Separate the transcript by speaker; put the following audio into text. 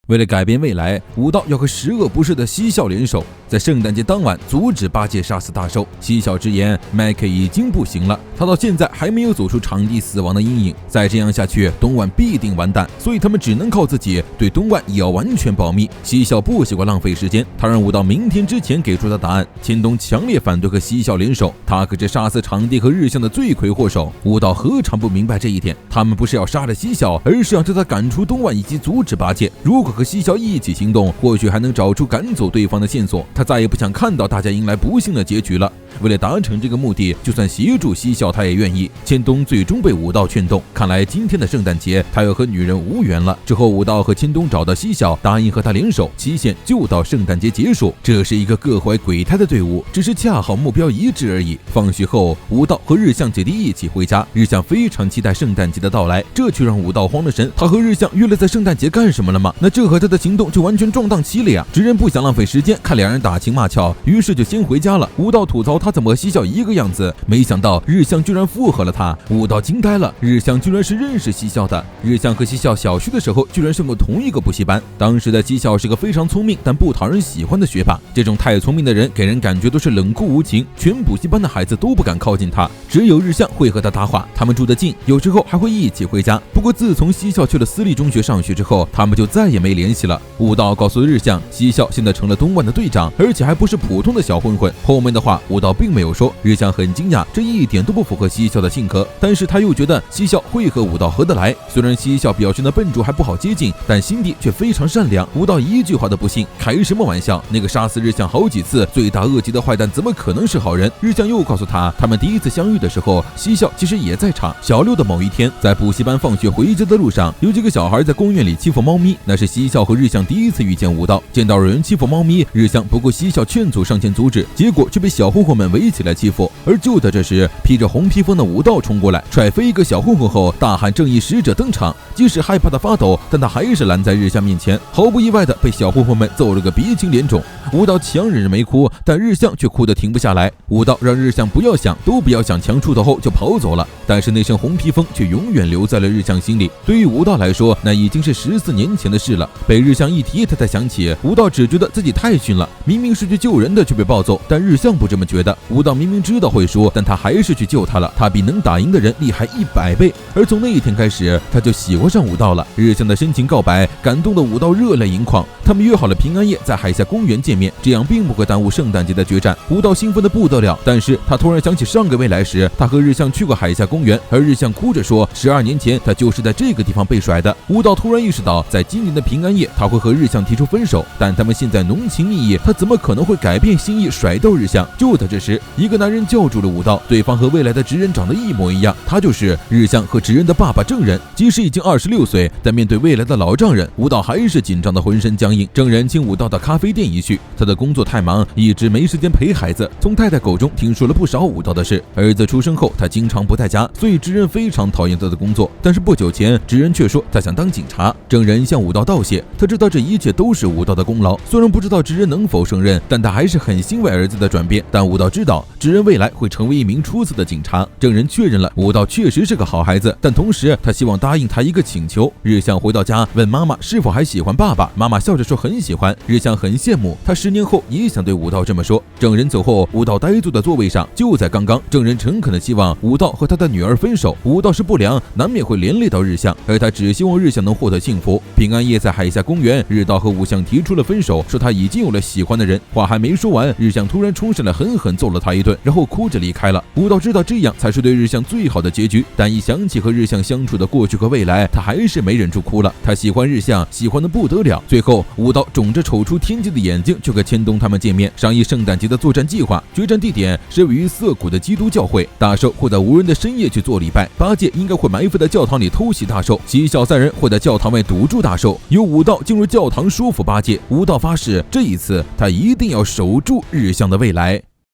Speaker 1: 为了改变未来，武道要和十恶不赦的西校联手，在圣诞节当晚阻止八戒杀死大兽。西校直言，麦克已经不行了，他到现在还没有走出场地死亡的阴影。再这样下去，东莞必定完蛋，所以他们只能靠自己，对东莞也要完全保密。西校不喜欢浪费时间，他让武道明天之前给出他答案。千冬强烈反对和西校联手，他可是杀死场地和日向的罪魁祸首。武道何尝不明白这一点？他们不是要杀了西校，而是要将他赶出东莞以及阻止八戒。如果和西校一起行动，或许还能找出赶走对方的线索。他再也不想看到大家迎来不幸的结局了。为了达成这个目的，就算协助西校他也愿意。千冬最终被武道劝动，看来今天的圣诞节他要和女人无缘了。之后武道和千冬找到西校，答应和他联手，期限就到圣诞节结束。这是一个各怀鬼胎的队伍，只是恰好目标一致而已。放学后，武道和日向姐弟一起回家，日向非常期待圣诞节的到来，这却让武道慌了神。他和日向约了在圣诞节干什么了吗？那这和他的行动就完全撞档期了呀！直人不想浪费时间看两人打情骂俏，于是就先回家了。武道吐槽他怎么和西校一个样子，没想到日向居然附和了他。武道惊呆了，日向居然是认识西校的。日向和西校小学的时候居然上过同一个补习班，当时的西校是个非常聪明但不讨人喜欢的学霸。这种太聪明的人给人感觉都是冷酷无情，全补习班的孩子都不敢靠近他，只有日向会和他搭话。他们住得近，有时候还会一起回家。不过自从西校去了私立中学上学之后，他们就再也没联系了。武道告诉日向，西校现在成了东莞的队长，而且还不是普通的小混混。后面的话武道并没有说，日向很惊讶，这一点都不符合西校的性格，但是他又觉得西校会和武道合得来。虽然西校表现的笨拙还不好接近，但心地却非常善良。武道一句话都不信，开什么玩笑？那个杀死日向好几次、罪大恶极的坏蛋怎么可能是好人？日向又告诉他，他们第一次相遇的时候，西校其实也在场。小六的某一天，在补习班放学回家的路上，有几个小孩在公园里欺负猫咪，那是西校和日向第一次遇见武道。见到有人欺负猫咪，日向不顾西校劝阻上前阻止，结果却被小混混们围起来欺负。而就在这时，披着红披风的武道冲过来，踹飞一个小混混后，大喊正义使者登场。即使害怕的发抖，但他还是拦在日向面前，毫不意外的被小混混们揍了个鼻青脸肿。武道强忍着没哭，但日向却哭得停不下来。武道让日向不要想，都不要想，强出头后就跑走了。但是那身红披风却永远留在了日向心里。对于武道来说，那已经是14年前的事了。被日向一提，他才想起，武道只觉得自己太逊了，明明是去救人的却被暴揍。但日向不这么觉得，武道明明知道会输，但他还是去救他了。他比能打赢的人厉害100倍。而从那一天开始，他就喜欢上武道了。日向的深情告白感动的武道热泪盈眶。他们约好了平安夜在海下公园见面，这样并不会耽误圣诞节的决战。武道兴奋的不得了，但是他突然想起上个未来时，他和日向去过海下公园，而日向哭着说12年前他就是在这个地方被甩的。武道突然意识到，在今年的平安夜他会和日向提出分手，但他们现在浓情蜜意，他怎么可能会改变心意甩掉日向？就在这时，一个男人叫住了武道，对方和未来的职人长得一模一样，他就是日向和职人的爸爸正人。即使已经26岁，但面对未来的老丈人，武道还是紧张的浑身僵硬。正人请武道到咖啡店一叙，他的工作太忙，一直没时间陪孩子。从太太口中听说了不少武道的事，儿子出生后他经常不在家，所以职人非常讨厌他的工作。但是不久前，职人却说他想当警察。正人向武道道谢，他知道这一切都是武道的功劳。虽然不知道职人能否胜任，但他还是很欣慰儿子的转变。但武道知道，职人未来会成为一名出色的警察。正人确认了武道确实是个好孩子，但同时他希望答应他一个请求。日向回到家问妈妈是否还喜欢爸爸，妈妈笑着说很喜欢。日向很羡慕，他10年后也想对武道这么说。正人走后，武道呆坐在座位上。就在刚刚，正人诚恳的希望武道和他的女儿分手。武道是不良，难免会连累到日向，而他只希望日向能获得幸福。平安夜在海下公园，日道和武向提出了分手，说他已经有了喜欢的人。话还没说完，日向突然冲上来狠狠揍了他一顿，然后哭着离开了。武道知道这样才是对日向最好的结局，但一想起和日向相处的过去和未来，他还是没忍住哭了。他喜欢日向，喜欢的不得了。最后武道肿着瞅出天际的眼睛去和千冬他们见面，商议圣诞节的作战计划。决战地点是位于涩谷的基督教会，大兽会在无人的深夜去做礼拜，八戒应该会埋伏在教堂里偷袭大兽，西校3人会在教堂外堵住大兽，由武道进入教堂说服八戒。武道发誓，这一次他一定要守住日向的未来。